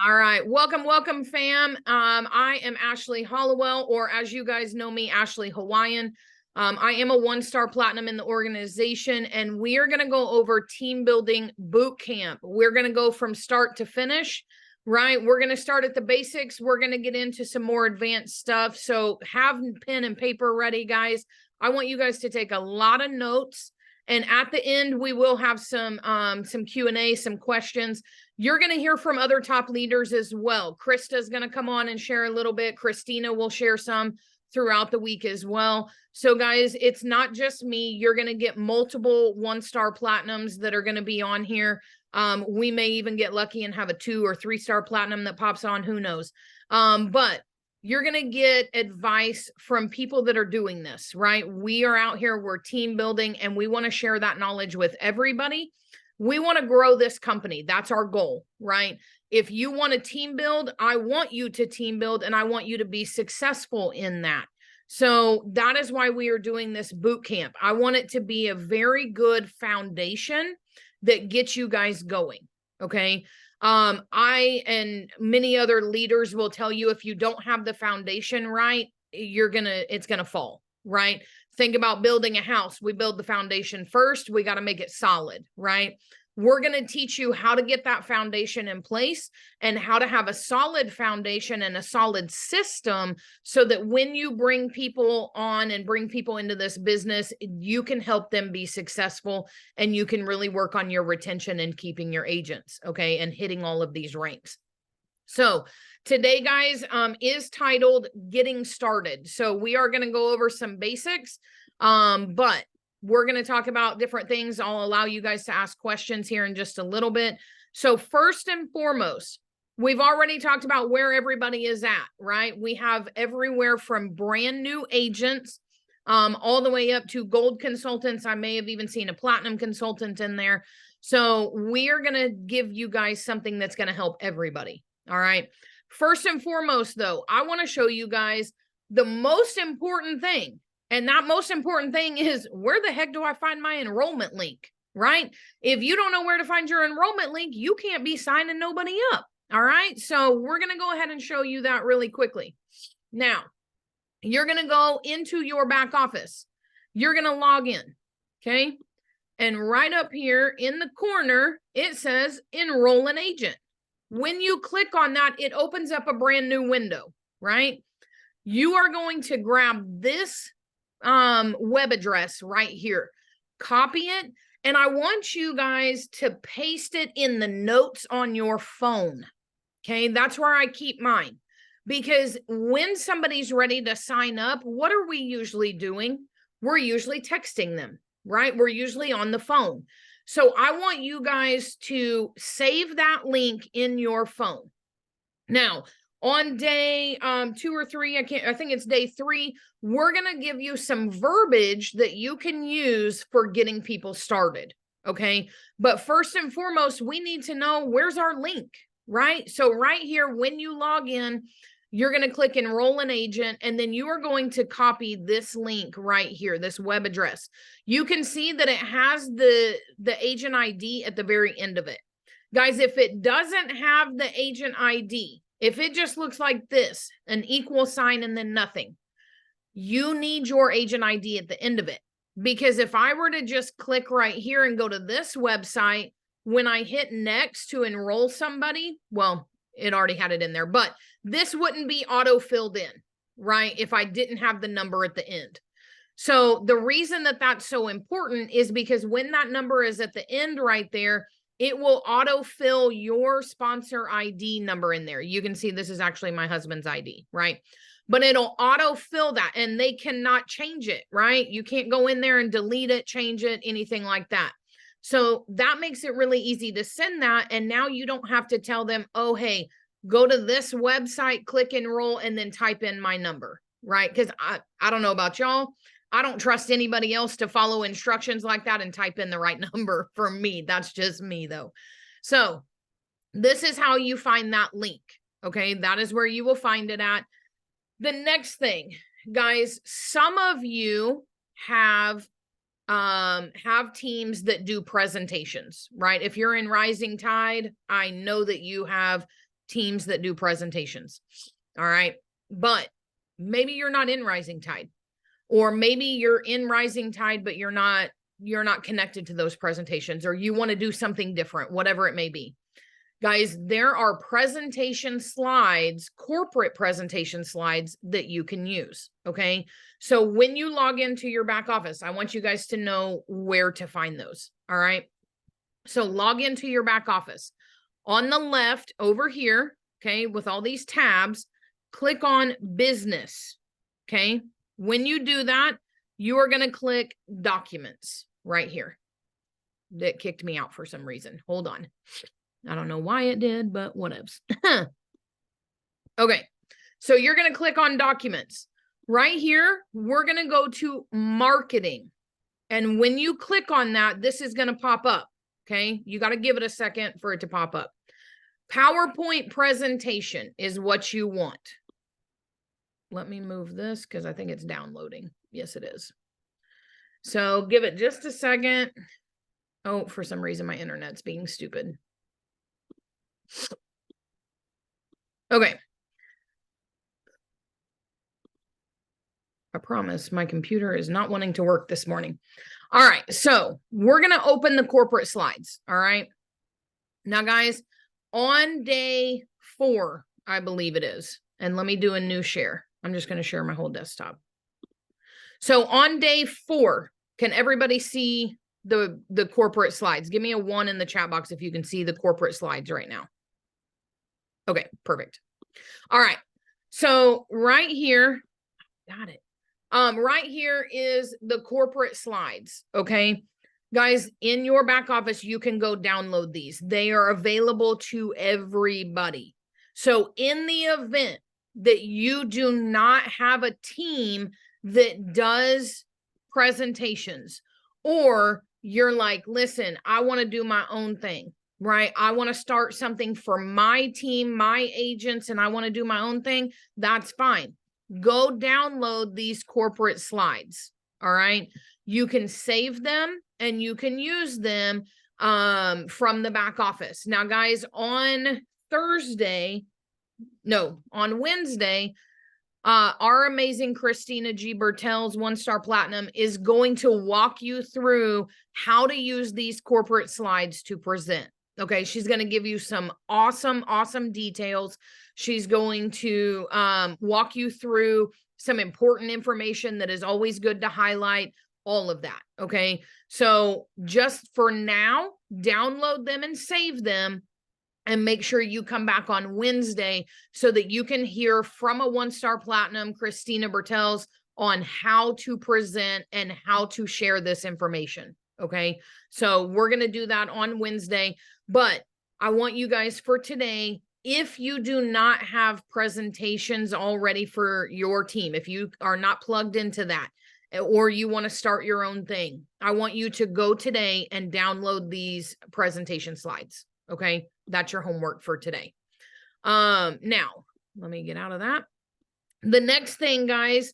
All right. Welcome, fam. I am Ashley Hollowell, or as you guys know me, Ashley Hawaiian. I am a 1-star platinum in the organization, and we are going to go over team building boot camp. We're going to go from start to finish, right? We're going to start at the basics. We're going to get into some more advanced stuff. So have pen and paper ready, guys. I want you guys to take a lot of notes. And at the end, we will have some Q&A, some questions. You're going to hear from other top leaders as well. Krista's going to come on and share a little bit. Christina will share some throughout the week as well. So guys, it's not just me. You're going to get multiple 1-star platinums that are going to be on here. We may even get lucky and have a 2 or 3-star platinum that pops on. Who knows? But you're going to get advice from people that are doing this, right? We are out here, we're team building, and we want to share that knowledge with everybody. We want to grow this company. That's our goal, right? If you want to team build, I want you to team build, and I want you to be successful in that. So that is why we are doing this boot camp. I want it to be a very good foundation that gets you guys going, okay? I and many other leaders will tell you, if you don't have the foundation right, it's gonna fall, right? Think about building a house. We build the foundation first. We got to make it solid, right? We're going to teach you how to get that foundation in place and how to have a solid foundation and a solid system so that when you bring people on and bring people into this business, you can help them be successful and you can really work on your retention and keeping your agents, okay, and hitting all of these ranks. So today, guys, is titled Getting Started. So we are going to go over some basics, but we're going to talk about different things. I'll allow you guys to ask questions here in just a little bit. So first and foremost, we've already talked about where everybody is at, right? We have everywhere from brand new agents all the way up to gold consultants. I may have even seen a platinum consultant in there. So we are going to give you guys something that's going to help everybody. All right. First and foremost, though, I want to show you guys the most important thing. And that most important thing is, where the heck do I find my enrollment link, right? If you don't know where to find your enrollment link, you can't be signing nobody up. All right. So we're going to go ahead and show you that really quickly. Now, you're going to go into your back office. You're going to log in. Okay. And right up here in the corner, it says enroll an agent. When you click on that, it opens up a brand new window, right? You are going to grab this web address right here, copy it, and I want you guys to paste it in the notes on your phone. Okay, that's where I keep mine, because when somebody's ready to sign up, what are we usually doing? We're usually texting them, right? We're usually on the phone. So I want you guys to save that link in your phone. Now, on day 2 or 3, I think it's day 3, we're going to give you some verbiage that you can use for getting people started, okay? But first and foremost, we need to know, where's our link, right? So right here, when you log in, you're going to click enroll an agent, and then you are going to copy this link right here, this web address. You can see that it has the agent ID at the very end of it. Guys, if it doesn't have the agent ID, if it just looks like this, an equal sign and then nothing, you need your agent ID at the end of it. Because if I were to just click right here and go to this website, when I hit next to enroll somebody, well, it already had it in there, but this wouldn't be auto-filled in, right? If I didn't have the number at the end. So the reason that that's so important is because when that number is at the end right there, it will autofill your sponsor ID number in there. You can see this is actually my husband's ID, right? But it'll autofill that, and they cannot change it, right? You can't go in there and delete it, change it, anything like that. So that makes it really easy to send that. And now you don't have to tell them, oh, hey, go to this website, click enroll, and then type in my number, right? Because I don't know about y'all. I don't trust anybody else to follow instructions like that and type in the right number for me. That's just me, though. So this is how you find that link. Okay, that is where you will find it at. The next thing, guys, some of you have teams that do presentations, right? If you're in Rising Tide, I know that you have teams that do presentations. All right. But maybe you're not in Rising Tide, or maybe you're in Rising Tide, but you're not connected to those presentations, or you want to do something different, whatever it may be. Guys, there are presentation slides, corporate presentation slides that you can use, okay? So when you log into your back office, I want you guys to know where to find those, all right? So log into your back office. On the left over here, okay, with all these tabs, click on Business, okay? When you do that, you are going to click Documents right here. That kicked me out for some reason. Hold on. I don't know why it did, but whatevs. Okay, so you're going to click on Documents. Right here, we're going to go to Marketing. And when you click on that, this is going to pop up, okay? You got to give it a second for it to pop up. PowerPoint presentation is what you want. Let me move this because I think it's downloading. Yes, it is. So give it just a second. Oh, for some reason, my internet's being stupid. Okay. I promise my computer is not wanting to work this morning. All right. So we're going to open the corporate slides. All right. Now, guys, on day 4, I believe it is. And let me do a new share. I'm just going to share my whole desktop. So on day 4, can everybody see the corporate slides? Give me a 1 in the chat box if you can see the corporate slides right now. Okay, perfect. All right. So right here, got it. Right here is the corporate slides. Okay, guys, in your back office, you can go download these. They are available to everybody. So in the event that you do not have a team that does presentations, or you're like, listen, I want to do my own thing, right? I want to start something for my team, my agents, and I want to do my own thing. That's fine. Go download these corporate slides. All right. You can save them and you can use them from the back office. Now, guys, on Wednesday, our amazing Christina G. Bertels, 1-star platinum, is going to walk you through how to use these corporate slides to present. Okay, she's going to give you some awesome details. She's going to walk you through some important information that is always good to highlight, all of that. Okay, so just for now, download them and save them. And make sure you come back on Wednesday so that you can hear from a 1-star platinum, Christina Bertels, on how to present and how to share this information. Okay, so we're going to do that on Wednesday. But I want you guys for today, if you do not have presentations already for your team, if you are not plugged into that, or you want to start your own thing, I want you to go today and download these presentation slides. Okay, that's your homework for today. Now, let me get out of that. The next thing, guys,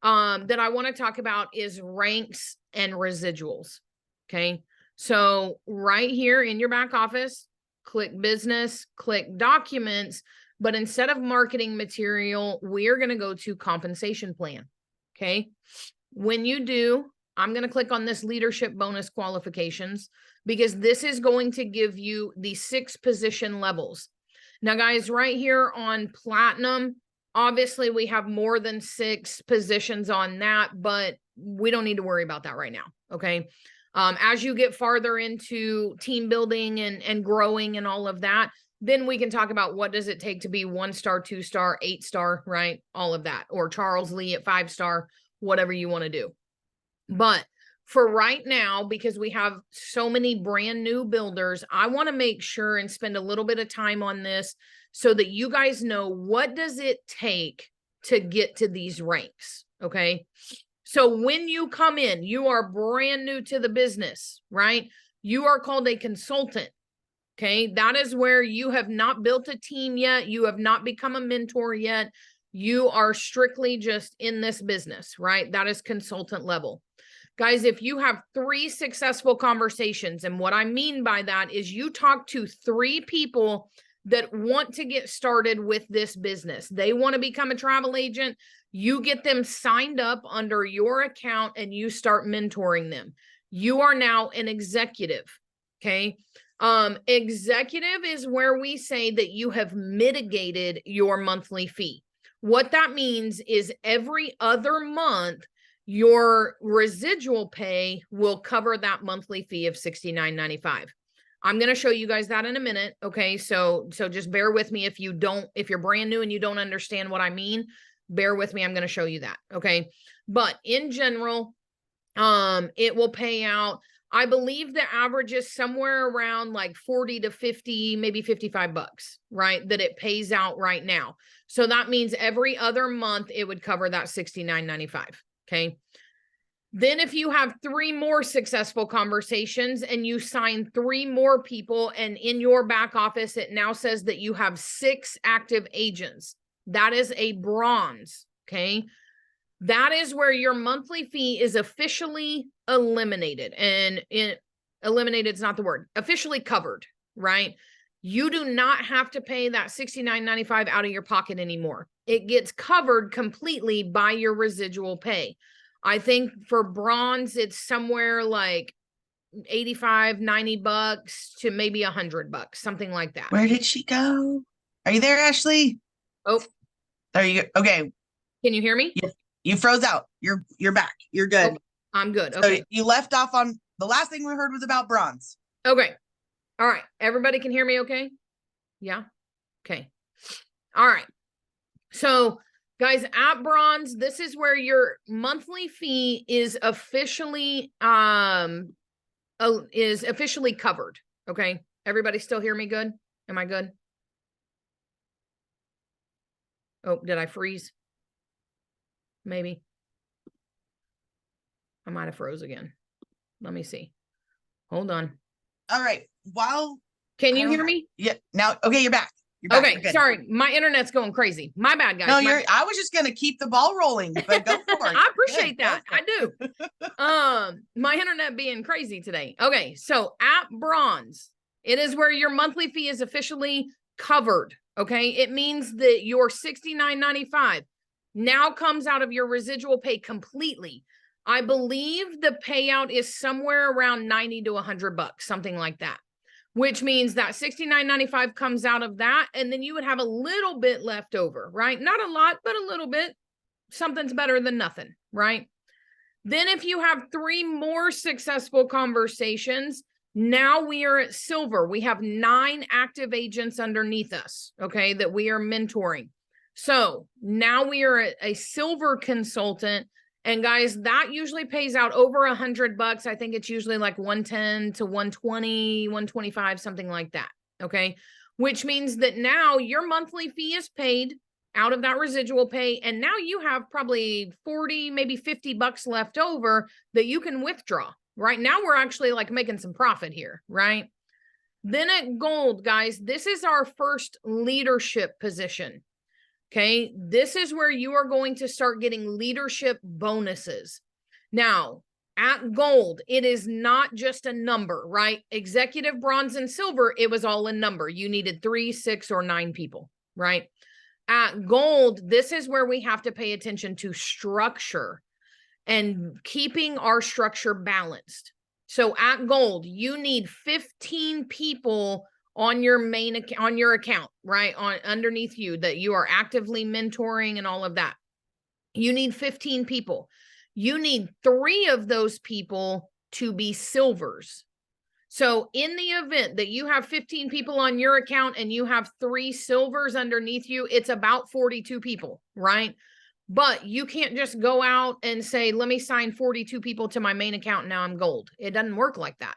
that I want to talk about is ranks and residuals. Okay, so right here in your back office, click Business, click Documents, but instead of marketing material, we're going to go to compensation plan. Okay, when you do, I'm going to click on this leadership bonus qualifications, because this is going to give you the 6 position levels. Now, guys, right here on platinum, obviously we have more than 6 positions on that, but we don't need to worry about that right now. Okay. As you get farther into team building and growing and all of that, then we can talk about what does it take to be 1-star, 2-star, 8-star, right? All of that, or Charles Lee at 5-star, whatever you want to do. But for right now, because we have so many brand new builders, I want to make sure and spend a little bit of time on this so that you guys know, what does it take to get to these ranks. Okay. So when you come in, you are brand new to the business, right? You are called a consultant. Okay. That is where you have not built a team yet. You have not become a mentor yet. You are strictly just in this business, right? That is consultant level. Guys, if you have 3 successful conversations, and what I mean by that is you talk to 3 people that want to get started with this business. They want to become a travel agent. You get them signed up under your account and you start mentoring them. You are now an executive. Okay. Executive is where we say that you have mitigated your monthly fee. What that means is every other month, your residual pay will cover that monthly fee of $69.95. I'm going to show you guys that in a minute. Okay. So just bear with me. If you're brand new and you don't understand what I mean, bear with me. I'm going to show you that. Okay. But in general, it will pay out. I believe the average is somewhere around like 40 to 50, maybe $55, right? That it pays out right now. So that means every other month it would cover that $69.95. Okay. Then if you have 3 more successful conversations and you sign 3 more people, and in your back office, it now says that you have 6 active agents, that is a bronze. Okay. That is where your monthly fee is officially eliminated. And eliminated is not the word, officially covered, right? You do not have to pay that $69.95 out of your pocket anymore. It gets covered completely by your residual pay. I think for bronze, it's somewhere like $85, $90 to maybe $100, something like that. Where did she go? Are you there, Ashley? Oh, there you go. Okay. Can you hear me? You froze out. You're back. You're good. Okay. I'm good. So okay. You left off on the last thing we heard was about bronze. Okay. All right. Everybody can hear me okay? Yeah. Okay. All right. So guys, at bronze, this is where your monthly fee is officially covered. Okay. Everybody still hear me good? Am I good? Oh, did I freeze? Maybe. I might have froze again. Let me see. Hold on. All right. Can you hear me? Yeah. Now, okay, you're back. You're back. Okay. Sorry. My internet's going crazy. My bad, guys. No, I was just going to keep the ball rolling, but go for it. I appreciate that. I do. My internet being crazy today. Okay. So at bronze, it is where your monthly fee is officially covered. Okay. It means that your $69.95 now comes out of your residual pay completely. I believe the payout is somewhere around 90 to $100, something like that, which means that $69.95 comes out of that. And then you would have a little bit left over, right? Not a lot, but a little bit. Something's better than nothing, right? Then if you have 3 more successful conversations, now we are at silver. We have 9 active agents underneath us, okay, that we are mentoring. So now we are at a silver consultant. And guys, that usually pays out over $100. I think it's usually like 110 to 120, 125, something like that. Okay. Which means that now your monthly fee is paid out of that residual pay. And now you have probably 40, maybe $50 left over that you can withdraw. Right now, we're actually like making some profit here, right? Then at gold, guys, this is our first leadership position. Okay, this is where you are going to start getting leadership bonuses. Now, at gold, it is not just a number, right? Executive, bronze, and silver, it was all a number. You needed 3, 6, or 9 people, right? At gold, this is where we have to pay attention to structure and keeping our structure balanced. So at gold, you need 15 people on your on your account, right? Underneath you that you are actively mentoring and all of that. You need 15 people. You need 3 of those people to be silvers. So in the event that you have 15 people on your account and you have 3 silvers underneath you, it's about 42 people, right? But you can't just go out and say, let me sign 42 people to my main account. Now I'm gold. It doesn't work like that,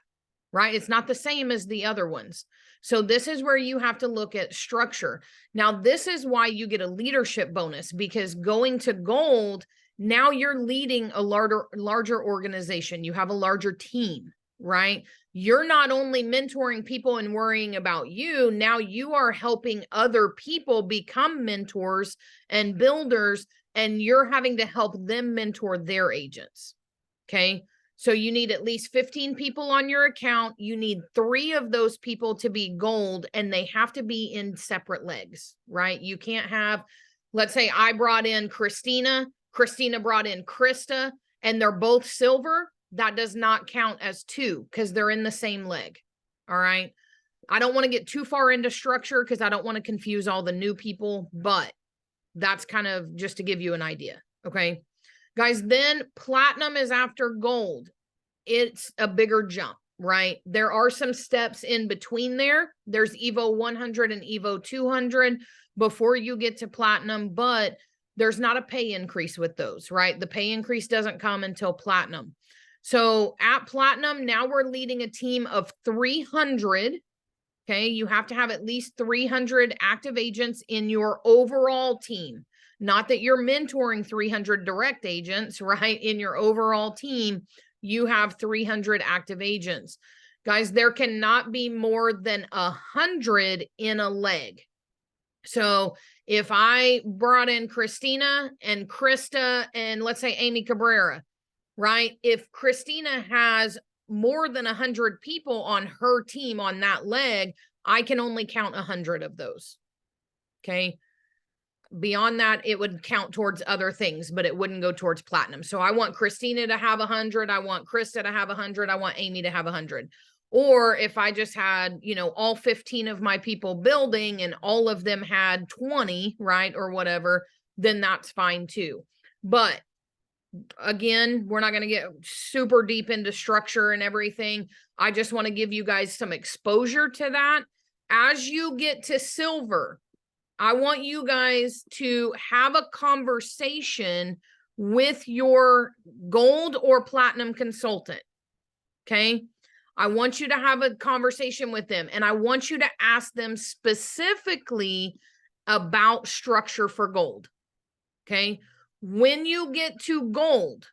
right? It's not the same as the other ones. So this is where you have to look at structure. Now, this is why you get a leadership bonus, because going to gold, now you're leading a larger organization. You have a larger team, right? You're not only mentoring people and worrying about you, now you are helping other people become mentors and builders, and you're having to help them mentor their agents. Okay. So you need at least 15 people on your account. You need 3 of those people to be gold, and they have to be in separate legs, right? You can't have, let's say I brought in Christina brought in Krista, and they're both silver. That does not count as 2 because they're in the same leg. All right. I don't want to get too far into structure because I don't want to confuse all the new people, but that's kind of just to give you an idea. Okay. Guys, then platinum is after gold. It's a bigger jump, right? There are some steps in between there. There's Evo 100 and Evo 200 before you get to platinum, but there's not a pay increase with those, right? The pay increase doesn't come until platinum. So at platinum, now we're leading a team of 300. Okay, you have to have at least 300 active agents in your overall team. Not that you're mentoring 300 direct agents, right? In your overall team, you have 300 active agents. Guys, there cannot be more than 100 in a leg. So if I brought in Christina and Krista and let's say Amy Cabrera, right? If Christina has more than 100 people on her team on that leg, I can only count 100 of those. Okay. Beyond that, it would count towards other things, but it wouldn't go towards platinum. So I want Christina to have 100. I want Krista to have 100. I want Amy to have 100. Or if I just had, you know, all 15 of my people building and all of them had 20, right? Or whatever, then that's fine too. But again, we're not going to get super deep into structure and everything. I just want to give you guys some exposure to that. As you get to silver, I want you guys to have a conversation with your gold or platinum consultant. Okay. I want you to have a conversation with them, and I want you to ask them specifically about structure for gold. Okay. When you get to gold,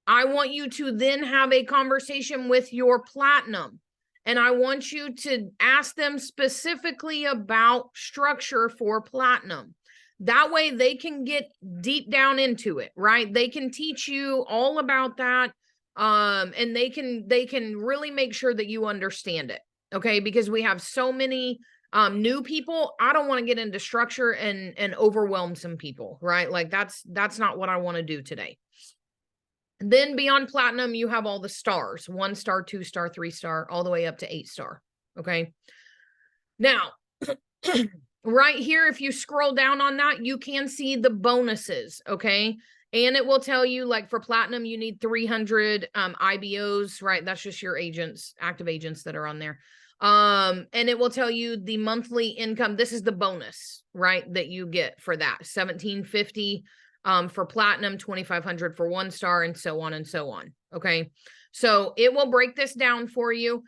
I want you to then have a conversation with your platinum, and I want you to ask them specifically about structure for platinum. That way they can get deep down into it, right? They can teach you all about that. And they can really make sure that you understand it. Okay. Because we have so many new people. I don't want to get into structure and overwhelm some people, right? Like that's not what I want to do today. And then beyond platinum, you have all the stars, 1 star, 2 star, 3 star, all the way up to 8 star. Okay. Now, right here, if you scroll down on that, you can see the bonuses. Okay. And it will tell you, like for platinum, you need 300 IBOs, right? That's just your agents, active agents that are on there. And it will tell you the monthly income. This is the bonus, right? That you get for that. $1,750 for platinum, 2,500 for 1 star, and so on and so on. Okay. So it will break this down for you.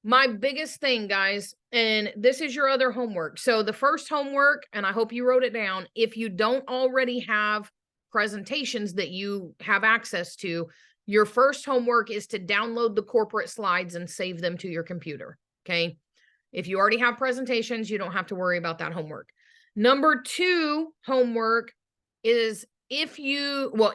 My biggest thing, guys, and this is your other homework. So the first homework, and I hope you wrote it down, if you don't already have presentations that you have access to, your first homework is to download the corporate slides and save them to your computer. Okay. If you already have presentations, you don't have to worry about that homework. Number 2 homework is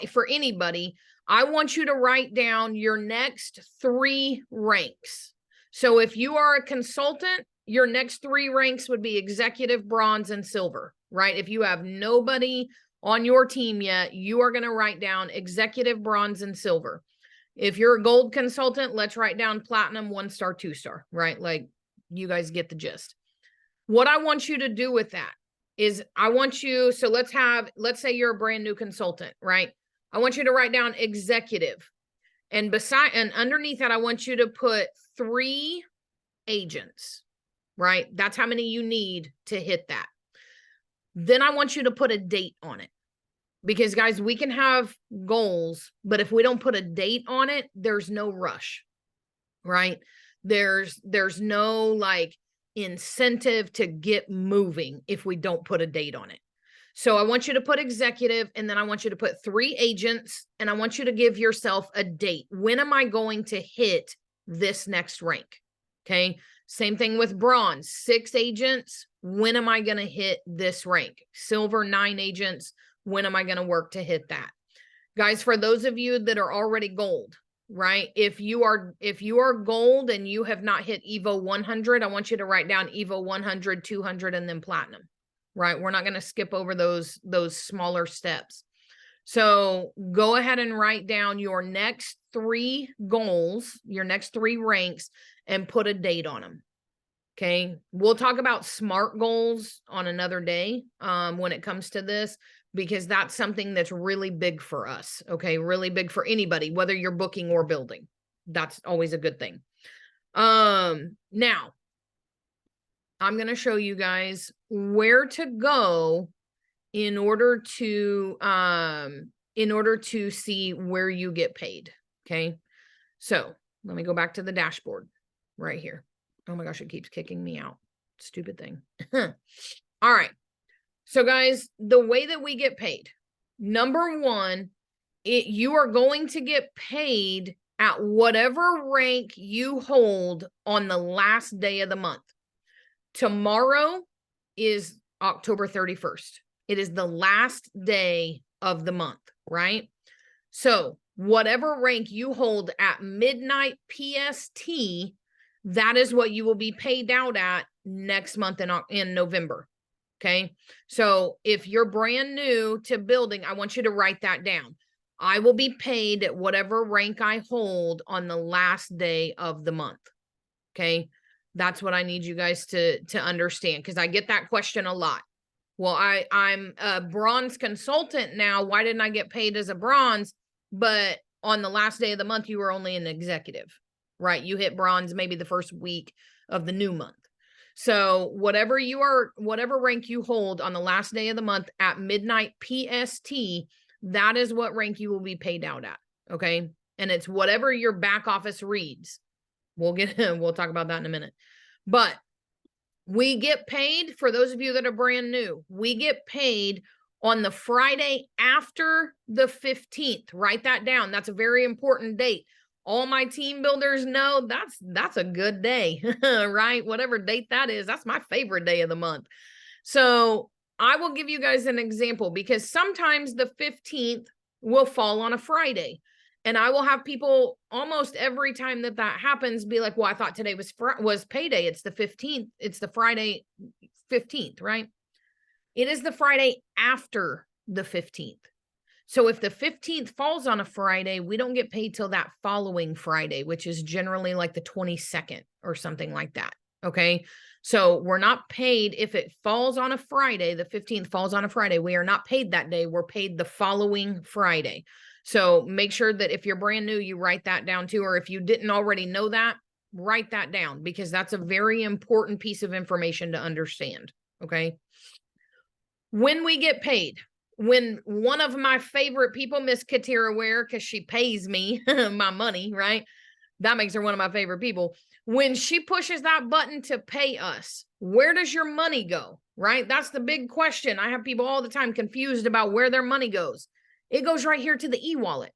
for anybody, I want you to write down your next 3 ranks. So if you are a consultant, your next 3 ranks would be executive, bronze, and silver, right? If you have nobody on your team yet, you are going to write down executive, bronze, and silver. If you're a gold consultant, let's write down platinum, 1 star, 2 star, right? Like you guys get the gist. What I want you to do with that is so let's say you're a brand new consultant, right? I want you to write down executive, and underneath that, I want you to put 3 agents, right? That's how many you need to hit that. Then I want you to put a date on it. Because guys, we can have goals, but if we don't put a date on it, there's no rush, right? There's no like incentive to get moving if we don't put a date on it. So I want you to put executive, and then I want you to put 3 agents, and I want you to give yourself a date. When am I going to hit this next rank? Okay. Same thing with bronze, 6 agents. When am I going to hit this rank? Silver, 9 agents. When am I going to work to hit that? Guys, for those of you that are already gold, right? If you are gold and you have not hit Evo 100, I want you to write down Evo 100, 200, and then platinum, right? We're not going to skip over those smaller steps. So go ahead and write down your next 3 goals, your next 3 ranks, and put a date on them. Okay. We'll talk about SMART goals on another day when it comes to this, because that's something that's really big for us. Okay. Really big for anybody, whether you're booking or building. That's always a good thing. Now I'm going to show you guys where to go in order to see where you get paid. Okay. So let me go back to the dashboard right here. Oh my gosh, it keeps kicking me out. Stupid thing. All right. So guys, the way that we get paid, number one, you are going to get paid at whatever rank you hold on the last day of the month. Tomorrow is October 31st. It is the last day of the month, right? So whatever rank you hold at midnight PST, that is what you will be paid out at next month in November. Okay. So if you're brand new to building, I want you to write that down. I will be paid at whatever rank I hold on the last day of the month. Okay. That's what I need you guys to understand, because I get that question a lot. Well, I'm a bronze consultant now. Why didn't I get paid as a bronze? But on the last day of the month, you were only an executive, right? You hit bronze maybe the first week of the new month. So whatever rank you hold on the last day of the month at midnight PST, that is what rank you will be paid out at. Okay. And it's whatever your back office reads. We'll talk about that in a minute. But we get paid, for those of you that are brand new, we get paid on the Friday after the 15th. Write that down. That's a very important date. All my team builders know that's a good day, right? Whatever date that is, that's my favorite day of the month. So I will give you guys an example, because sometimes the 15th will fall on a Friday. And I will have people almost every time that happens be like, well, I thought today was payday. It's the 15th. It's the Friday 15th, right? It is the Friday after the 15th. So if the 15th falls on a Friday, we don't get paid till that following Friday, which is generally like the 22nd or something like that. Okay. So we're not paid if it falls on a Friday, the 15th falls on a Friday. We are not paid that day. We're paid the following Friday. So make sure that if you're brand new, you write that down too. Or if you didn't already know that, write that down, because that's a very important piece of information to understand. Okay. When we get paid, when one of my favorite people, Miss Katira Ware, because she pays me my money, right? That makes her one of my favorite people. When she pushes that button to pay us, where does your money go, right? That's the big question. I have people all the time confused about where their money goes. It goes right here to the e-wallet,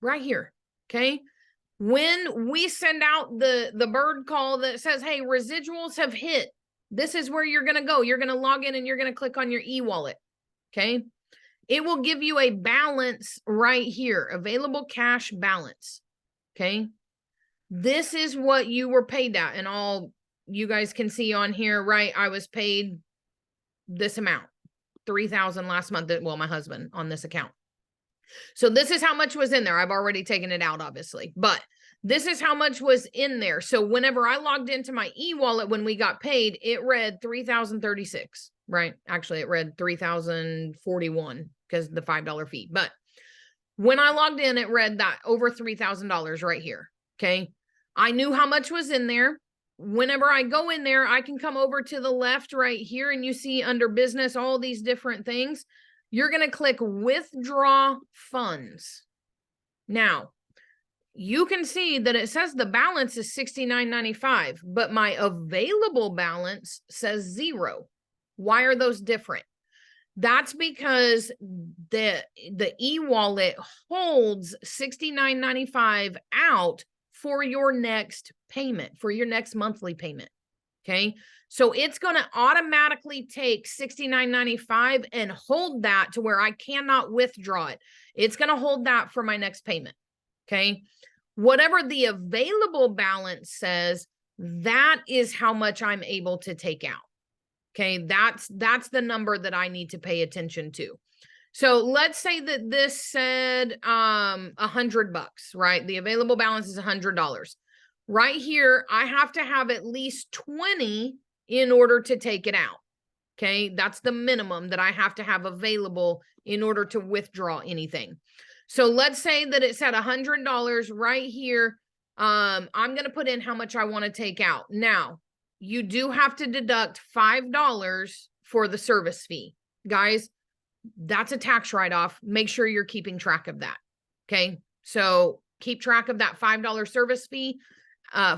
right here. Okay. When we send out the bird call that says, hey, residuals have hit, this is where you're going to go. You're going to log in and you're going to click on your e-wallet. Okay. It will give you a balance right here, available cash balance. Okay. This is what you were paid at. And all you guys can see on here, right? I was paid this amount, $3,000 last month. Well, my husband on this account. So this is how much was in there. I've already taken it out, obviously, but this is how much was in there. So whenever I logged into my e-wallet, when we got paid, it read 3,036, right? Actually, it read 3,041 because the $5 fee. But when I logged in, it read that over $3,000 right here. Okay. I knew how much was in there. Whenever I go in there, I can come over to the left right here, and you see under business, all these different things. You're going to click withdraw funds. Now, you can see that it says the balance is $69.95, but my available balance says 0. Why are those different? That's because the e-wallet holds $69.95 out for your next payment, for your next monthly payment. Okay. So it's going to automatically take $69.95 and hold that to where I cannot withdraw it. It's going to hold that for my next payment. Okay. Whatever the available balance says, that is how much I'm able to take out. Okay, that's the number that I need to pay attention to. So let's say that this said $100, right? The available balance is $100. Right here, I have to have at least 20 in order to take it out. Okay, that's the minimum that I have to have available in order to withdraw anything. So let's say that it's at $100 right here. I'm going to put in how much I want to take out. Now, you do have to deduct $5 for the service fee. Guys, that's a tax write-off. Make sure you're keeping track of that. Okay, so keep track of that $5 service fee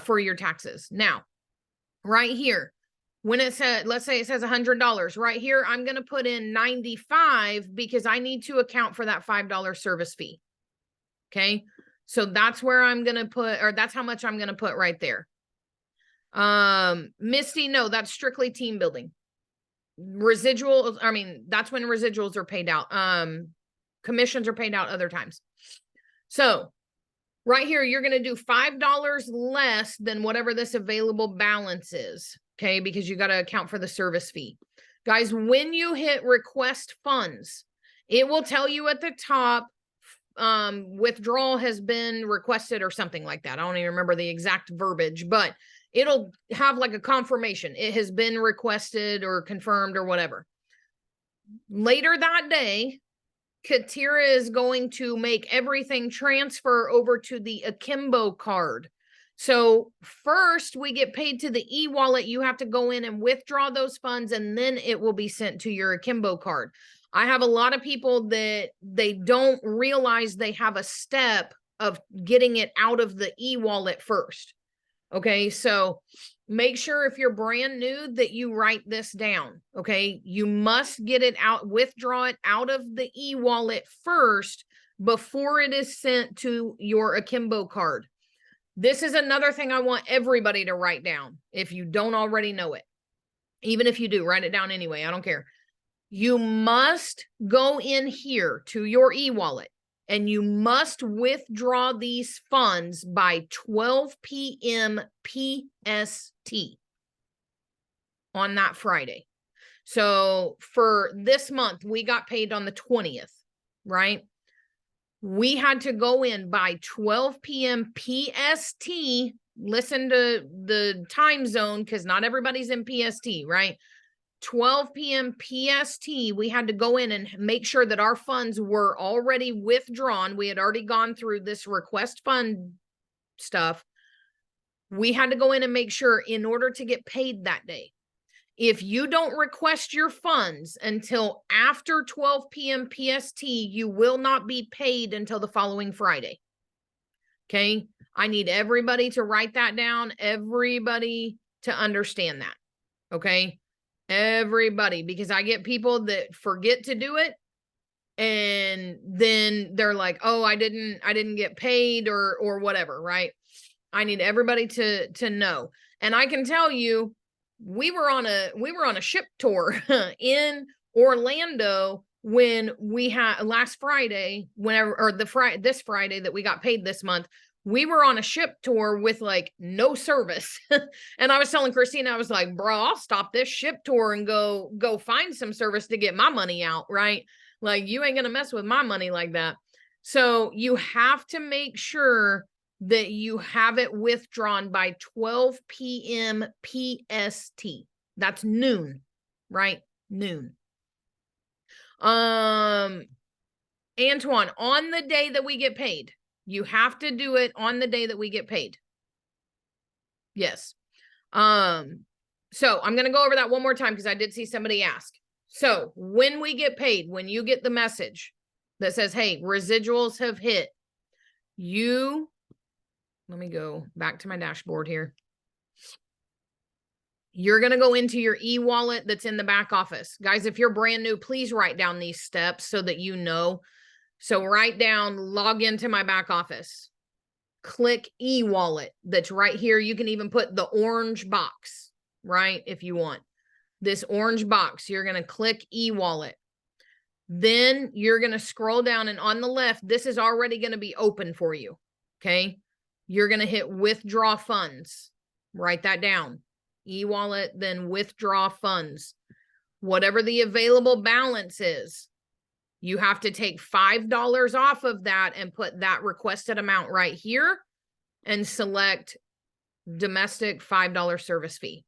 for your taxes. Now, right here, when it said, let's say it says $100 right here, I'm going to put in 95 because I need to account for that $5 service fee. Okay, so that's where I'm going to put, or that's how much I'm going to put right there. Misty, no, that's strictly team building. Residuals, I mean, that's when residuals are paid out. Commissions are paid out other times. So right here, you're going to do $5 less than whatever this available balance is. Okay, because you got to account for the service fee. Guys, when you hit request funds, it will tell you at the top, withdrawal has been requested or something like that. I don't even remember the exact verbiage, but it'll have like a confirmation. It has been requested or confirmed or whatever. Later that day, Katira is going to make everything transfer over to the Akimbo card. So first we get paid to the e-wallet. You have to go in and withdraw those funds, and then it will be sent to your Akimbo card. I have a lot of people that they don't realize they have a step of getting it out of the e-wallet first. Okay, so make sure if you're brand new that you write this down. Okay, you must get it out, withdraw it out of the e-wallet first before it is sent to your Akimbo card. This is another thing I want everybody to write down if you don't already know it. Even if you do, write it down anyway. I don't care. You must go in here to your e-wallet and you must withdraw these funds by 12 p.m. PST on that Friday. So for this month, we got paid on the 20th, right? We had to go in by 12 p.m. PST. Listen to the time zone because not everybody's in PST, right? 12 p.m. PST, we had to go in and make sure that our funds were already withdrawn. We had already gone through this request fund stuff. We had to go in and make sure in order to get paid that day. If you don't request your funds until after 12 p.m. PST, you will not be paid until the following Friday. Okay? I need everybody to write that down, everybody to understand that. Okay? Everybody, because I get people that forget to do it and then they're like, oh, I didn't get paid or whatever, right? I need everybody to know. And I can tell you, we were on a ship tour in Orlando when we had last Friday, this Friday that we got paid this month. We were on a ship tour with like no service. And I was telling Christina, I was like, bro, I'll stop this ship tour and go find some service to get my money out, right? Like you ain't gonna mess with my money like that. So you have to make sure that you have it withdrawn by 12 p.m. PST. That's noon, right? Noon. Antoine, on the day that we get paid, you have to do it on the day that we get paid. Yes. So I'm going to go over that one more time because I did see somebody ask. So when we get paid, when you get the message that says, hey, residuals have hit, let me go back to my dashboard here. You're going to go into your e-wallet that's in the back office. Guys, if you're brand new, please write down these steps so that you know. So write down, log into my back office. Click e-wallet that's right here. You can even put the orange box, right? If you want. This orange box, you're going to click e-wallet. Then you're going to scroll down and on the left, this is already going to be open for you. Okay. you're going to hit withdraw funds. Write that down. E-wallet, then withdraw funds. Whatever the available balance is, you have to take $5 off of that and put that requested amount right here and select domestic $5 service fee.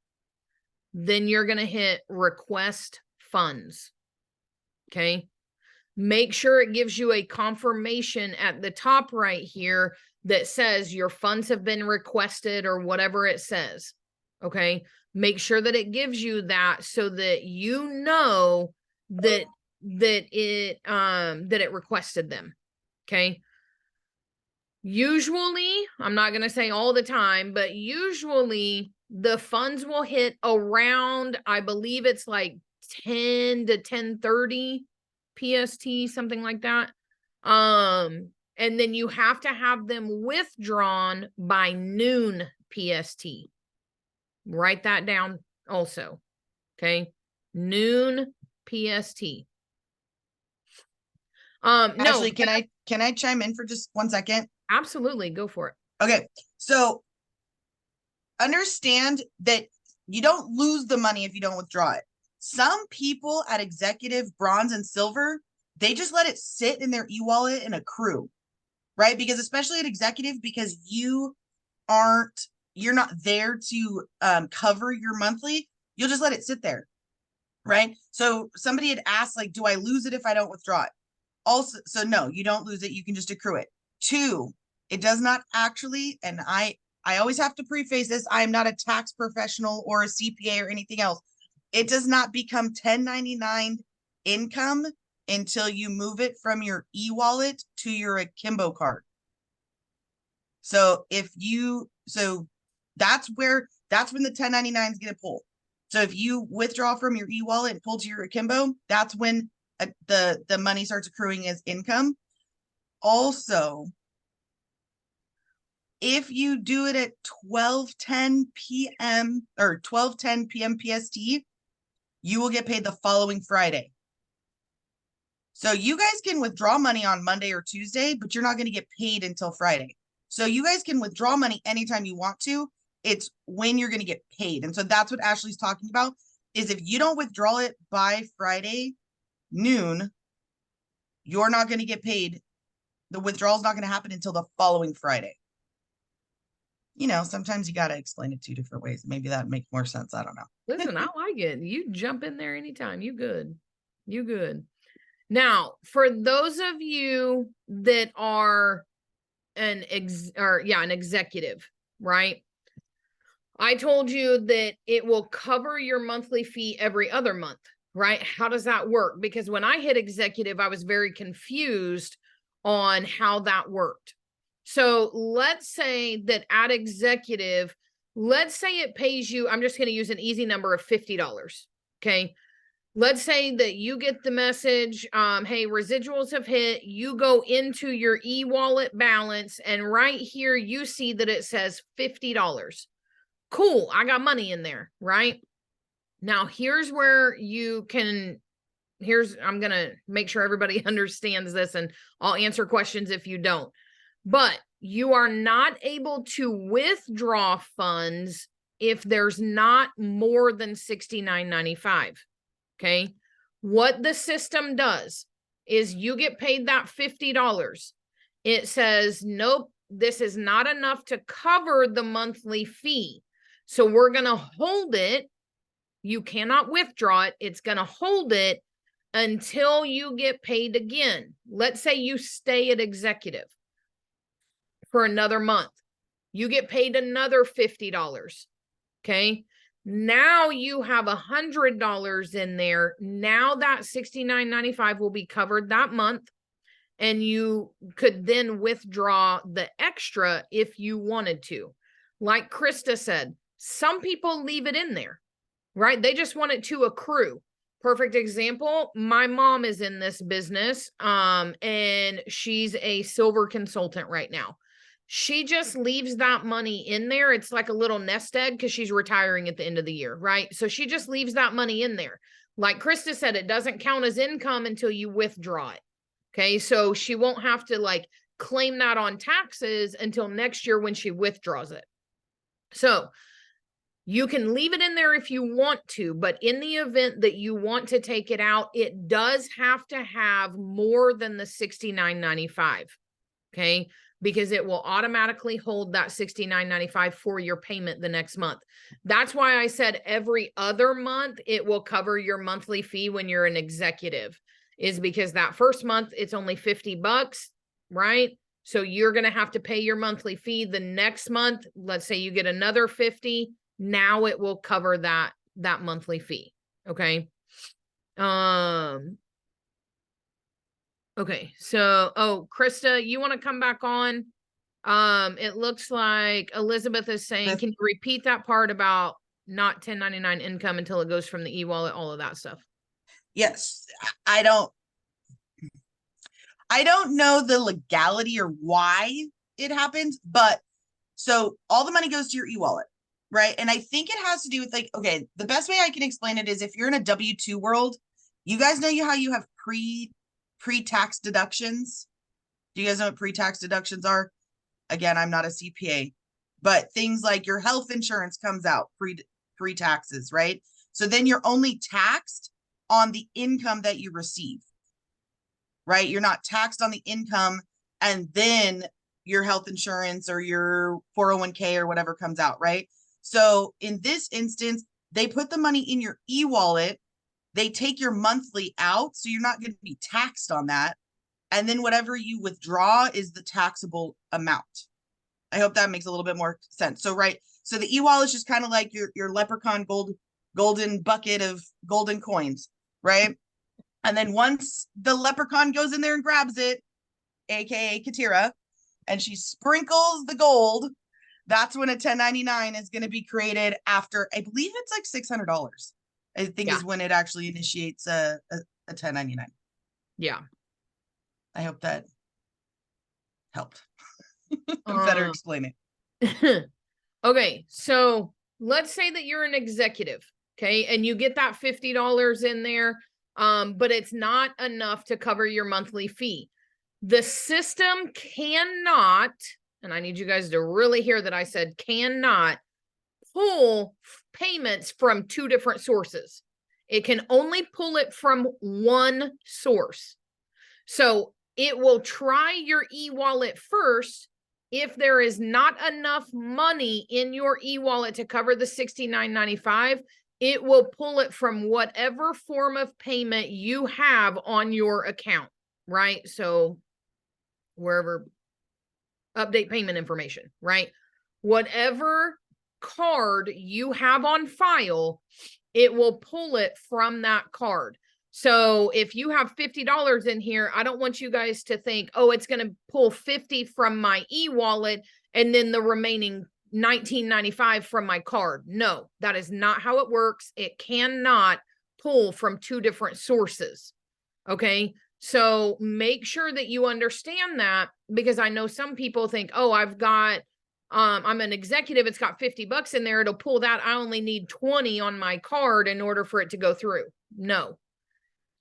Then you're going to hit request funds. Okay. Make sure it gives you a confirmation at the top right here that says your funds have been requested or whatever it says. Okay. Make sure that it gives you that so that you know that it requested them. Okay. Usually, I'm not going to say all the time, but usually the funds will hit around, I believe it's like 10 to 10:30 PST, something like that. And then you have to have them withdrawn by noon PST. Write that down also. Okay. Noon PST. Ashley, can I chime in for just 1 second? Absolutely. Go for it. Okay. So understand that you don't lose the money if you don't withdraw it. Some people at executive, bronze, and silver, they just let it sit in their e-wallet and accrue, right? Because especially at executive, because you're not there to cover your monthly, you'll just let it sit there, right? So somebody had asked, like, do I lose it if I don't withdraw it? Also, so no, you don't lose it. You can just accrue it. 2, it does not actually, and I always have to preface this, I am not a tax professional or a CPA or anything else. It does not become 1099 income until you move it from your e-wallet to your Akimbo card. So that's when the 1099 is going to pull. So if you withdraw from your e-wallet and pull to your Akimbo, that's when the money starts accruing as income. Also, if you do it at 12:10 p.m. or 12:10 p.m. PST, you will get paid the following Friday. So you guys can withdraw money on Monday or Tuesday, but you're not going to get paid until Friday. So you guys can withdraw money anytime you want to. It's when you're going to get paid. And so that's what Ashley's talking about, is if you don't withdraw it by Friday noon, you're not going to get paid. The withdrawal is not going to happen until the following Friday. You know, sometimes you got to explain it 2 different ways. Maybe that makes more sense. I don't know. Listen, I like it. You jump in there anytime. You good. You good. Now, for those of you that are an executive, right? I told you that it will cover your monthly fee every other month, right? How does that work? Because when I hit executive, I was very confused on how that worked. So let's say that at executive, let's say it pays you, I'm just going to use an easy number of $50. Okay. Let's say that you get the message, hey, residuals have hit, you go into your e-wallet balance, and right here, you see that it says $50. Cool. I got money in there, right? Now, here's where you can, I'm going to make sure everybody understands this, and I'll answer questions if you don't. But you are not able to withdraw funds if there's not more than $69.95. Okay. What the system does is you get paid that $50. It says, nope, this is not enough to cover the monthly fee. So we're going to hold it. You cannot withdraw it. It's going to hold it until you get paid again. Let's say you stay at executive for another month. You get paid another $50. Okay. Now you have $100 in there. Now that $69.95 will be covered that month. And you could then withdraw the extra if you wanted to. Like Krista said, some people leave it in there, right? They just want it to accrue. Perfect example. My mom is in this business, and she's a silver consultant right now. She just leaves that money in there. It's like a little nest egg because she's retiring at the end of the year, right? So she just leaves that money in there. Like Krista said, it doesn't count as income until you withdraw it. Okay, so she won't have to like claim that on taxes until next year when she withdraws it. So you can leave it in there if you want to, but in the event that you want to take it out, it does have to have more than the $69.95. Okay. Because it will automatically hold that $69.95 for your payment the next month. That's why I said every other month it will cover your monthly fee when you're an executive, is because that first month it's only $50, right? So you're going to have to pay your monthly fee. The next month, let's say you get another 50, now it will cover that monthly fee. Okay. Okay, so, Krista, you want to come back on? It looks like Elizabeth is saying, can you repeat that part about not 1099 income until it goes from the e-wallet, all of that stuff? Yes, I don't know the legality or why it happens, but so all the money goes to your e-wallet, right? And I think it has to do with like, okay, the best way I can explain it is if you're in a W-2 world, you guys know how you have pre-tax deductions. Do you guys know what pre-tax deductions are? Again, I'm not a CPA, but things like your health insurance comes out pre-taxes, right? So then you're only taxed on the income that you receive, right? You're not taxed on the income and then your health insurance or your 401k or whatever comes out, right? So in this instance, they put the money in your e-wallet. They take your monthly out, so you're not going to be taxed on that. And then whatever you withdraw is the taxable amount. I hope that makes a little bit more sense. So, right. So the e-wallet is just kind of like your leprechaun golden bucket of golden coins, right? And then once the leprechaun goes in there and grabs it, aka Katira, and she sprinkles the gold, that's when a 1099 is going to be created after, I believe it's like $600. I think is when it actually initiates a 1099. Yeah. I hope that helped. Better explain it. Okay, so let's say that you're an executive, okay, and you get that $50 in there, but it's not enough to cover your monthly fee. The system cannot, and I need you guys to really hear that I said cannot, pull payments from two different sources. It can only pull it from one source. So it will try your e-wallet first. If there is not enough money in your e-wallet to cover the $69.95, it will pull it from whatever form of payment you have on your account, right? So wherever, update payment information, right? Whatever card you have on file, it will pull it from that card. So if you have $50 in here, I don't want you guys to think, oh, it's going to pull 50 from my e-wallet and then the remaining $19.95 from my card. No, that is not how it works. It cannot pull from two different sources. Okay. So make sure that you understand that, because I know some people think, oh, I've got, I'm an executive, it's got $50 in there, it'll pull that. I only need 20 on my card in order for it to go through. No,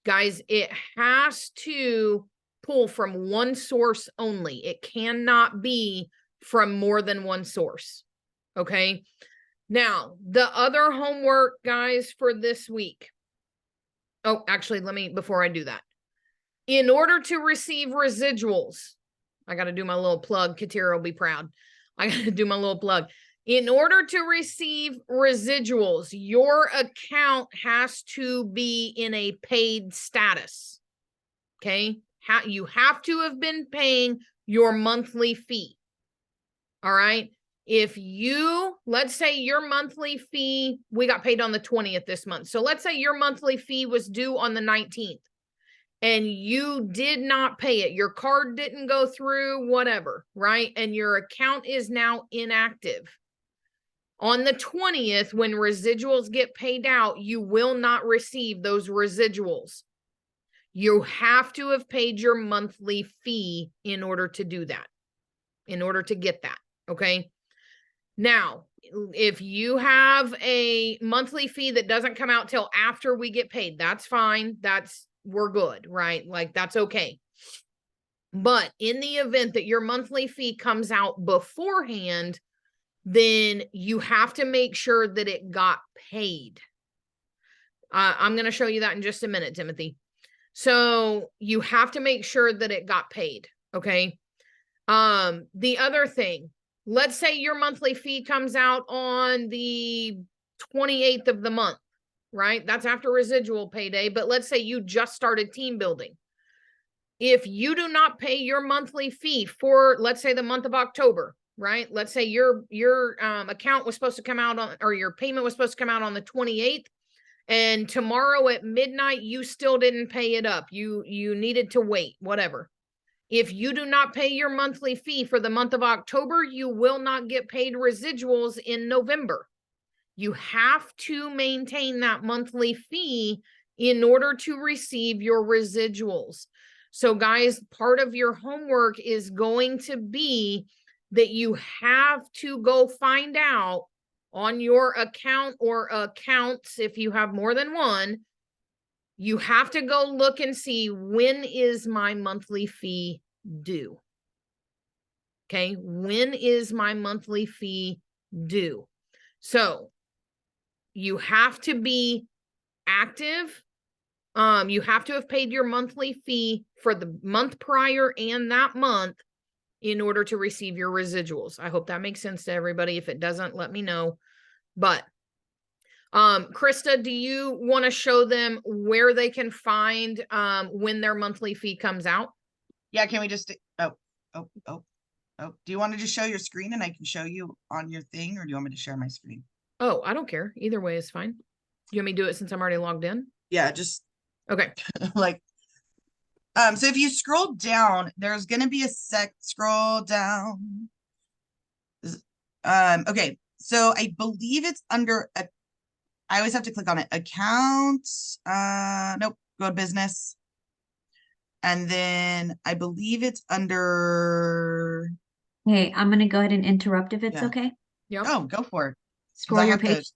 guys, it has to pull from one source only. It cannot be from more than one source. Okay. Now, the other homework, guys, for this week. Oh, actually, before I do that, in order to receive residuals, I got to do my little plug. Katira will be proud. I got to do my little plug. In order to receive residuals, your account has to be in a paid status. Okay. You have to have been paying your monthly fee. All right. If let's say your monthly fee, we got paid on the 20th this month. So let's say your monthly fee was due on the 19th. And you did not pay it, your card didn't go through, whatever, right? And your account is now inactive. On the 20th, when residuals get paid out, you will not receive those residuals. You have to have paid your monthly fee in order to do that, in order to get that, okay? Now, if you have a monthly fee that doesn't come out till after we get paid, that's fine. We're good, right? Like that's okay. But in the event that your monthly fee comes out beforehand, then you have to make sure that it got paid. I'm going to show you that in just a minute, Timothy. So you have to make sure that it got paid. Okay. The other thing, let's say your monthly fee comes out on the 28th of the month, right? That's after residual payday, but let's say you just started team building. If you do not pay your monthly fee for, let's say, the month of October, right? Let's say your account was supposed to come out on, or your payment was supposed to come out on the 28th, and tomorrow at midnight you still didn't pay it up. You needed to wait, whatever. If you do not pay your monthly fee for the month of October, you will not get paid residuals in November. You have to maintain that monthly fee in order to receive your residuals. So guys, part of your homework is going to be that you have to go find out on your account or accounts, if you have more than one, you have to go look and see, when is my monthly fee due? Okay, when is my monthly fee due? So you have to be active. You have to have paid your monthly fee for the month prior and that month in order to receive your residuals. I hope that makes sense to everybody. If it doesn't, let me know. But Krista, do you want to show them where they can find when their monthly fee comes out? Yeah, can we just do you want to just show your screen and I can show you on your thing, or do you want me to share my screen? Oh, I don't care. Either way is fine. Do you want me to do it since I'm already logged in? Yeah, just okay. like so if you scroll down, there's gonna be a scroll down. Okay, so I believe it's under a, I always have to click on it. Accounts. Nope, go to business. And then I believe it's under. Hey, I'm gonna go ahead and interrupt if it's okay. Yeah. Oh, go for it. Scroll your page.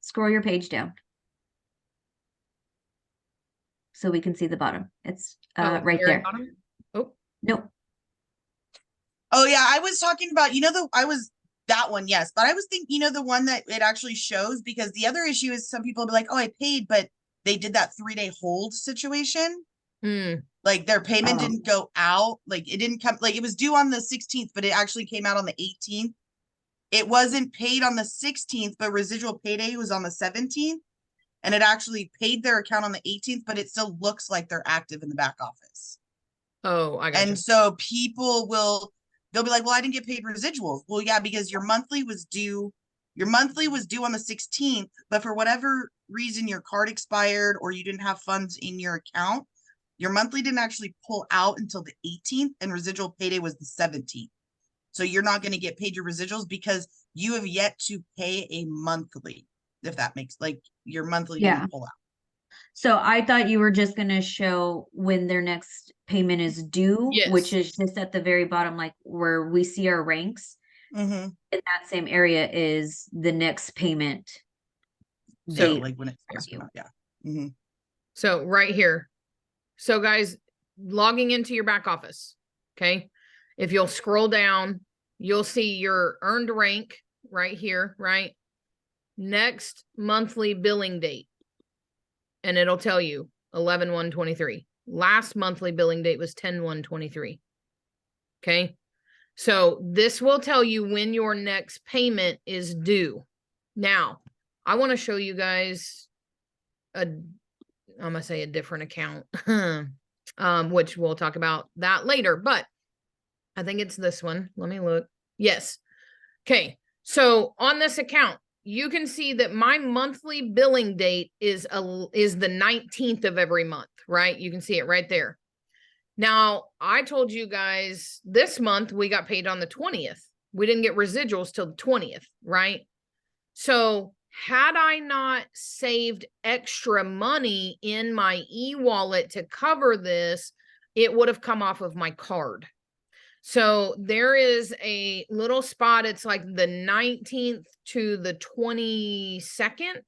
Scroll your page down. So we can see the bottom. It's right there. Bottom? Oh, no. Oh yeah, I was talking about, that one, yes. But I was thinking, the one that it actually shows, because the other issue is some people will be like, oh, I paid, but they did that 3-day hold situation. Like their payment didn't go out. Like it didn't come, like it was due on the 16th, but it actually came out on the 18th. It wasn't paid on the 16th, but residual payday was on the 17th. And it actually paid their account on the 18th, but it still looks like they're active in the back office. Oh, I got you. And so people they'll be like, well, I didn't get paid residuals. Well, yeah, because your monthly was due on the 16th, but for whatever reason, your card expired or you didn't have funds in your account, your monthly didn't actually pull out until the 18th, and residual payday was the 17th. So you're not going to get paid your residuals because you have yet to pay a monthly, if that makes, like, your monthly didn't pull out. So I thought you were just going to show when their next payment is due, which is just at the very bottom, like where we see our ranks. In that same area is the next payment. So like when it's out, yeah. So right here. So guys, logging into your back office. Okay. If you'll scroll down, you'll see your earned rank right here, right? Next monthly billing date. And it'll tell you 11/1/23. Last monthly billing date was 10/1/23. Okay. So this will tell you when your next payment is due. Now, I want to show you guys I'm gonna say a different account, which we'll talk about that later, but I think it's this one. Let me look. Yes. Okay. So on this account, you can see that my monthly billing date is the 19th of every month, right? You can see it right there. Now, I told you guys this month we got paid on the 20th. We didn't get residuals till the 20th, right? So had I not saved extra money in my e-wallet to cover this, it would have come off of my card. So there is a little spot. It's like the 19th to the 22nd.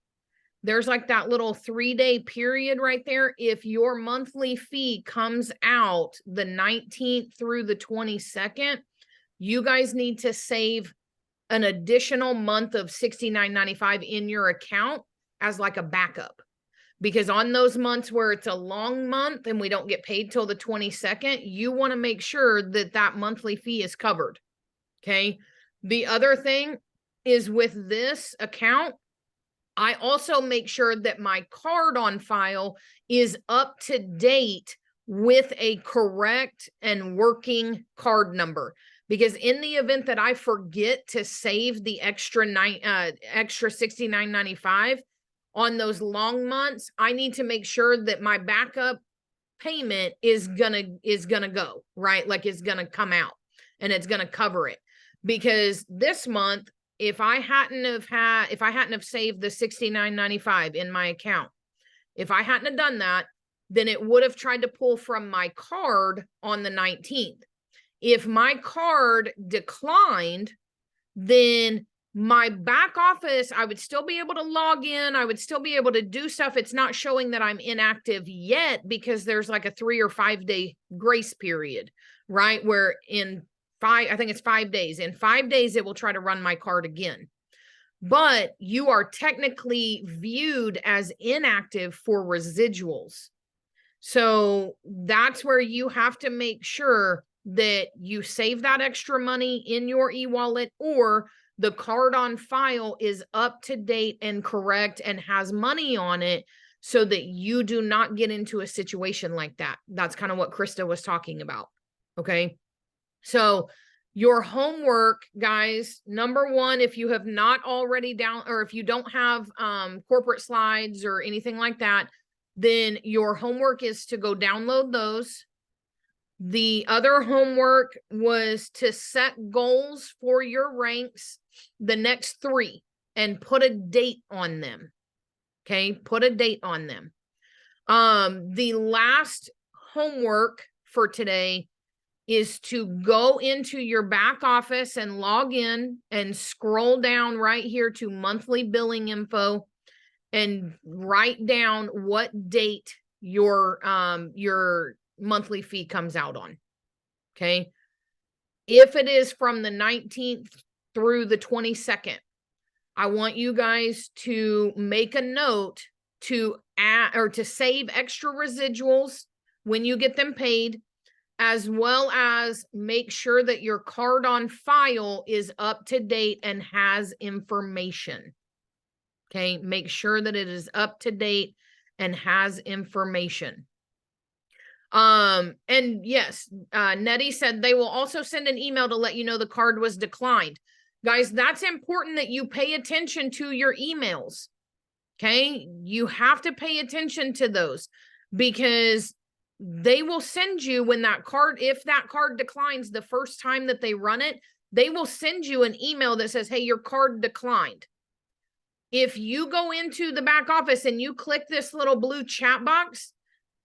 there's like that little 3-day period right there. If your monthly fee comes out the 19th through the 22nd, you guys need to save an additional month of $69.95 in your account as like a backup. Because on those months where it's a long month and we don't get paid till the 22nd, you want to make sure that that monthly fee is covered. Okay. The other thing is with this account, I also make sure that my card on file is up to date with a correct and working card number. Because in the event that I forget to save the extra $69.95 on those long months, I need to make sure that my backup payment is gonna go, right? Like it's gonna come out and it's gonna cover it. Because this month, if I hadn't have saved the $69.95 in my account, if I hadn't have done that, then it would have tried to pull from my card on the 19th. If my card declined, then my back office, I would still be able to log in. I would still be able to do stuff. It's not showing that I'm inactive yet because there's like a 3 or 5 day grace period, right? Where I think it's 5 days. In 5 days, it will try to run my card again. But you are technically viewed as inactive for residuals. So that's where you have to make sure that you save that extra money in your e-wallet, or the card on file is up to date and correct and has money on it so that you do not get into a situation like that. That's kind of what Krista was talking about. Okay. So your homework, guys, number one, if you have not already or if you don't have corporate slides or anything like that, then your homework is to go download those. The other homework was to set goals for your ranks, the next 3, and put a date on them. Okay, put a date on them. The last homework for today is to go into your back office and log in and scroll down right here to monthly billing info and write down what date your monthly fee comes out on. Okay. If it is from the 19th through the 22nd, I want you guys to make a note to add or to save extra residuals when you get them paid, as well as make sure that your card on file is up to date and has information. Okay. Make sure that it is up to date and has information. And yes, Nettie said they will also send an email to let you know the card was declined. Guys, that's important that you pay attention to your emails. Okay. You have to pay attention to those because they will send you when that card, if that card declines the first time that they run it, they will send you an email that says, hey, your card declined. If you go into the back office and you click this little blue chat box,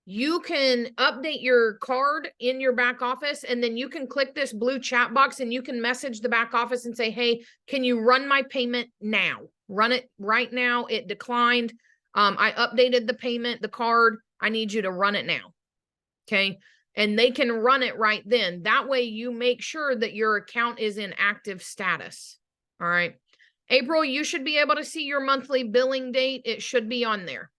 you can update your card in your back office, and then you can click this blue chat box and you can message the back office and say, hey, can you run my payment now? Run it right now. It declined. I updated the payment, the card. I need you to run it now. Okay. And they can run it right then. That way you make sure that your account is in active status. All right. April, you should be able to see your monthly billing date. It should be on there.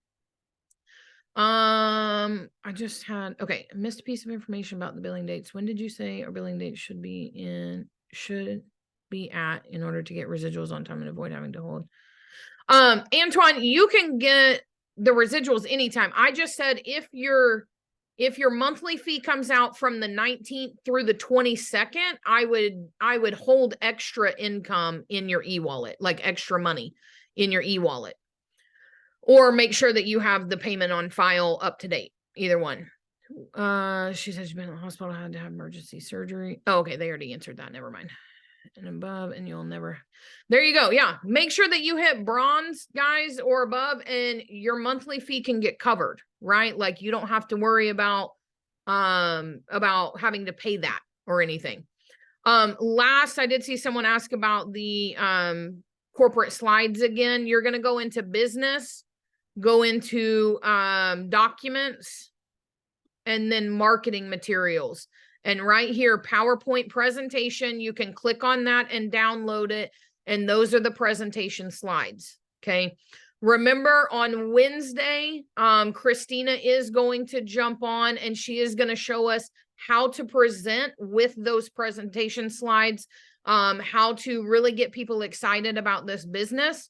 I just had, okay, I missed a piece of information about the billing dates. When did you say our billing date should be at in order to get residuals on time and avoid having to hold? Antoine, you can get the residuals anytime. I just said if your monthly fee comes out from the 19th through the 22nd, I would hold extra income in your e-wallet, like extra money in your e-wallet. Or make sure that you have the payment on file up to date. Either one. She said she's been in the hospital, had to have emergency surgery. Oh, okay. They already answered that. Never mind. And above, and you'll never. There you go. Yeah. Make sure that you hit bronze, guys, or above, and your monthly fee can get covered, right? Like you don't have to worry about having to pay that or anything. Last, I did see someone ask about the corporate slides again. You're going to go into business. go into documents, and then marketing materials. And right here, PowerPoint presentation, you can click on that and download it. And those are the presentation slides. Okay. Remember on Wednesday, Christina is going to jump on and she is going to show us how to present with those presentation slides, how to really get people excited about this business.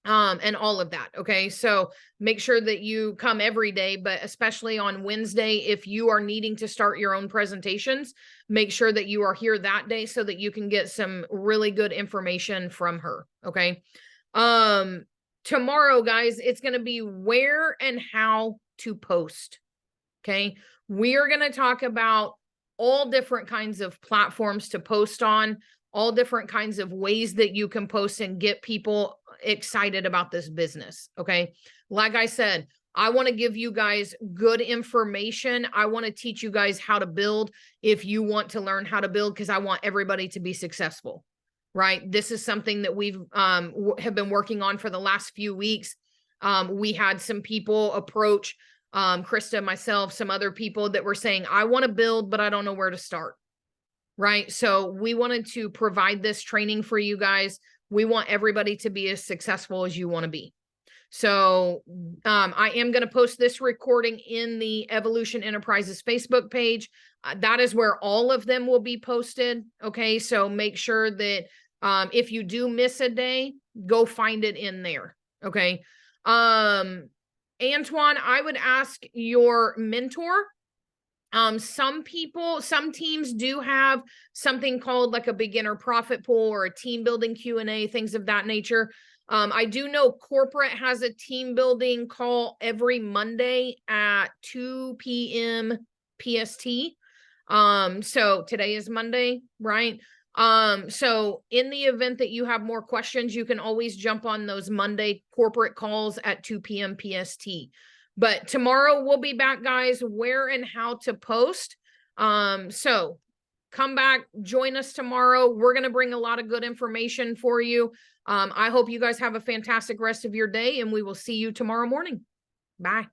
And all of that. Okay. So make sure that you come every day, but especially on Wednesday, if you are needing to start your own presentations, make sure that you are here that day so that you can get some really good information from her. Okay. Tomorrow, guys, it's going to be where and how to post. Okay. We are going to talk about all different kinds of platforms to post on, all different kinds of ways that you can post and get people excited about this business. Okay. Like I said, I want to give you guys good information. I want to teach you guys how to build if you want to learn how to build, because I want everybody to be successful, right? This is something that we've have been working on for the last few weeks. We had some people approach Krista, myself, some other people that were saying, I want to build, but I don't know where to start. Right. So we wanted to provide this training for you guys. We want everybody to be as successful as you want to be. So I am going to post this recording in the Evolution Enterprises Facebook page. That is where all of them will be posted. Okay. So make sure that if you do miss a day, go find it in there. Okay. Antoine, I would ask your mentor. Some teams do have something called like a beginner profit pool or a team building Q&A, things of that nature. I do know corporate has a team building call every Monday at 2 p.m. PST. So today is Monday, right? So in the event that you have more questions, you can always jump on those Monday corporate calls at 2 p.m. PST. But tomorrow we'll be back, guys, where and how to post. So come back, join us tomorrow. We're going to bring a lot of good information for you. I hope you guys have a fantastic rest of your day, and we will see you tomorrow morning. Bye.